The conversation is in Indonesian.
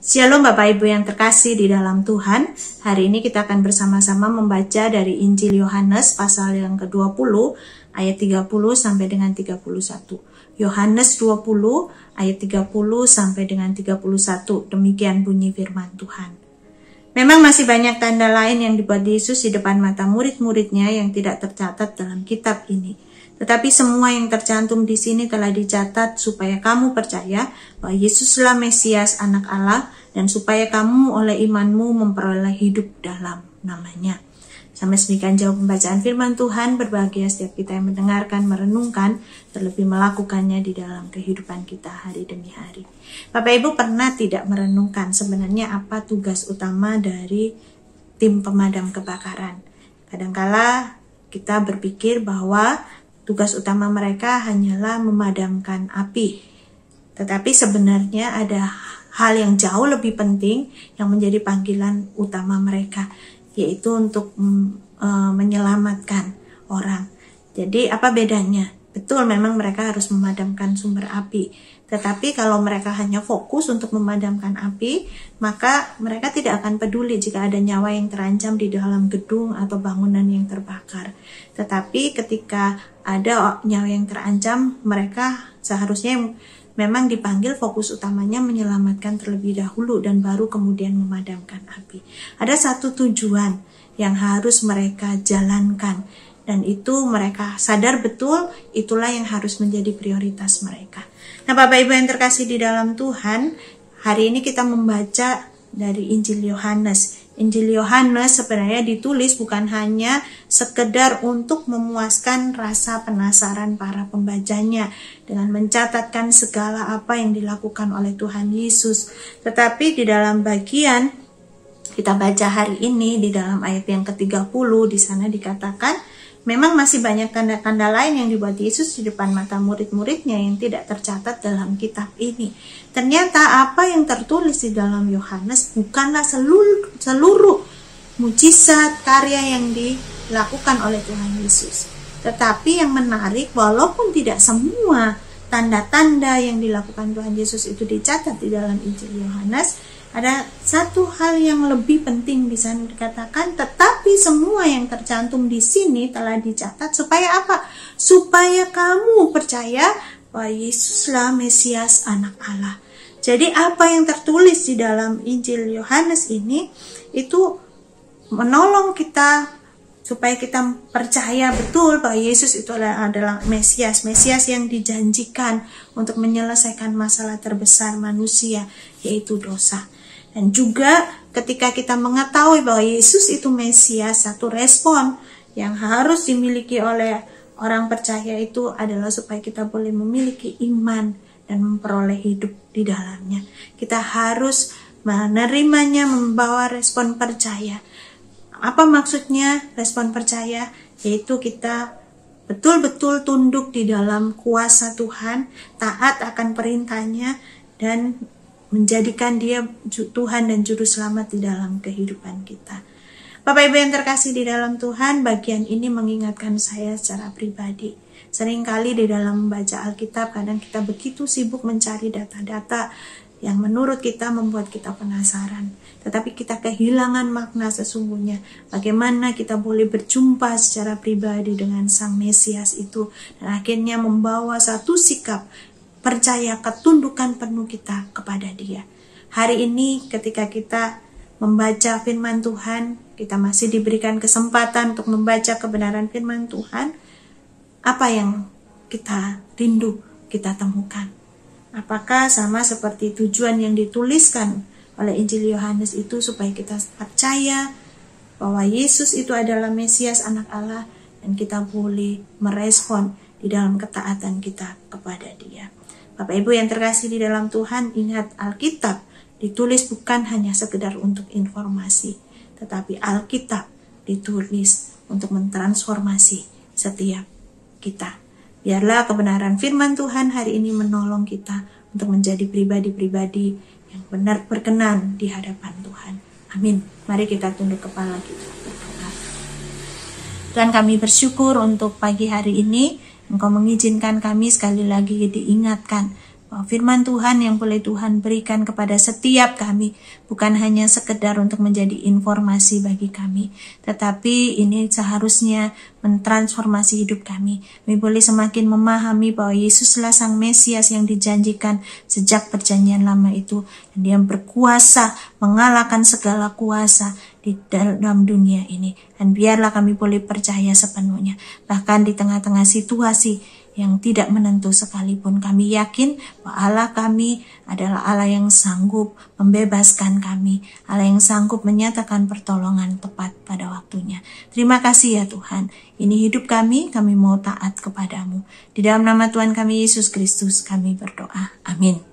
Shalom Bapak Ibu yang terkasih di dalam Tuhan. Hari ini kita akan bersama-sama membaca dari Injil Yohanes pasal yang ke-20 ayat 30 sampai dengan 31. Yohanes 20 ayat 30 sampai dengan 31. Demikian bunyi firman Tuhan. Memang masih banyak tanda lain yang dibuat Yesus di depan mata murid-muridnya yang tidak tercatat dalam kitab ini. Tetapi semua yang tercantum di sini telah dicatat supaya kamu percaya bahwa Yesuslah Mesias, Anak Allah, dan supaya kamu oleh imanmu memperoleh hidup dalam namanya. Sampai sedemikian jauh pembacaan firman Tuhan. Berbahagia setiap kita yang mendengarkan, merenungkan, terlebih melakukannya di dalam kehidupan kita hari demi hari. Bapak Ibu pernah tidak merenungkan sebenarnya apa tugas utama dari tim pemadam kebakaran? Kadangkala kita berpikir bahwa tugas utama mereka hanyalah memadamkan api. Tetapi sebenarnya ada hal yang jauh lebih penting yang menjadi panggilan utama mereka, yaitu untuk menyelamatkan orang. Jadi apa bedanya? Betul, memang mereka harus memadamkan sumber api. Tetapi kalau mereka hanya fokus untuk memadamkan api, maka mereka tidak akan peduli jika ada nyawa yang terancam di dalam gedung atau bangunan yang terbakar. Tetapi ketika ada nyawa yang terancam, mereka seharusnya memang dipanggil fokus utamanya menyelamatkan terlebih dahulu dan baru kemudian memadamkan api. Ada satu tujuan yang harus mereka jalankan. Dan itu mereka sadar betul, itulah yang harus menjadi prioritas mereka. Nah Bapak Ibu yang terkasih di dalam Tuhan, hari ini kita membaca dari Injil Yohanes. Injil Yohanes sebenarnya ditulis bukan hanya sekedar untuk memuaskan rasa penasaran para pembacanya dengan mencatatkan segala apa yang dilakukan oleh Tuhan Yesus. Tetapi di dalam bagian kita baca hari ini di dalam ayat yang ke-30 di sana dikatakan, memang masih banyak tanda-tanda lain yang dibuat Yesus di depan mata murid-muridnya yang tidak tercatat dalam kitab ini. Ternyata apa yang tertulis di dalam Yohanes bukanlah seluruh mujizat karya yang dilakukan oleh Tuhan Yesus. Tetapi yang menarik, walaupun tidak semua tanda-tanda yang dilakukan Tuhan Yesus itu dicatat di dalam Injil Yohanes, ada satu hal yang lebih penting di sana dikatakan, tetapi semua yang tercantum di sini telah dicatat supaya apa? Supaya kamu percaya bahwa Yesuslah Mesias, Anak Allah. Jadi apa yang tertulis di dalam Injil Yohanes ini itu menolong kita supaya kita percaya betul bahwa Yesus itu adalah Mesias yang dijanjikan untuk menyelesaikan masalah terbesar manusia, yaitu dosa. Dan juga ketika kita mengetahui bahwa Yesus itu Mesias, satu respon yang harus dimiliki oleh orang percaya itu adalah supaya kita boleh memiliki iman dan memperoleh hidup di dalamnya. Kita harus menerimanya, membawa respon percaya. Apa maksudnya respon percaya? Yaitu kita betul-betul tunduk di dalam kuasa Tuhan, taat akan perintahnya, dan menjadikan dia Tuhan dan Juru Selamat di dalam kehidupan kita. Bapak Ibu yang terkasih di dalam Tuhan, bagian ini mengingatkan saya secara pribadi. Seringkali di dalam membaca Alkitab, kadang kita begitu sibuk mencari data-data yang menurut kita membuat kita penasaran. Tetapi kita kehilangan makna sesungguhnya. Bagaimana kita boleh berjumpa secara pribadi dengan Sang Mesias itu. Dan akhirnya membawa satu sikap percaya, ketundukan penuh kita kepada Dia. Hari ini ketika kita membaca firman Tuhan, kita masih diberikan kesempatan untuk membaca kebenaran firman Tuhan. Apa yang kita rindu, kita temukan? Apakah sama seperti tujuan yang dituliskan oleh Injil Yohanes itu supaya kita percaya bahwa Yesus itu adalah Mesias, Anak Allah, dan kita boleh merespon di dalam ketaatan kita kepada Dia. Bapak Ibu yang terkasih di dalam Tuhan, ingat Alkitab ditulis bukan hanya sekedar untuk informasi, tetapi Alkitab ditulis untuk mentransformasi setiap kita. Biarlah kebenaran firman Tuhan hari ini menolong kita untuk menjadi pribadi-pribadi yang benar berkenan di hadapan Tuhan. Amin. Mari kita tunduk kepala kita berdoa. Tuhan, kami bersyukur untuk pagi hari ini. Engkau mengizinkan kami sekali lagi diingatkan bahwa firman Tuhan yang boleh Tuhan berikan kepada setiap kami bukan hanya sekedar untuk menjadi informasi bagi kami, tetapi ini seharusnya mentransformasi hidup kami. Kami boleh semakin memahami bahwa Yesuslah Sang Mesias yang dijanjikan sejak perjanjian lama itu, dan Dia berkuasa mengalahkan segala kuasa di dalam dunia ini. Dan biarlah kami boleh percaya sepenuhnya, bahkan di tengah-tengah situasi yang tidak menentu sekalipun, kami yakin bahwa Allah kami adalah Allah yang sanggup membebaskan kami, Allah yang sanggup menyatakan pertolongan tepat pada waktunya. Terima kasih ya Tuhan, ini hidup kami mau taat kepadamu. Di dalam nama Tuhan kami Yesus Kristus kami berdoa, amin.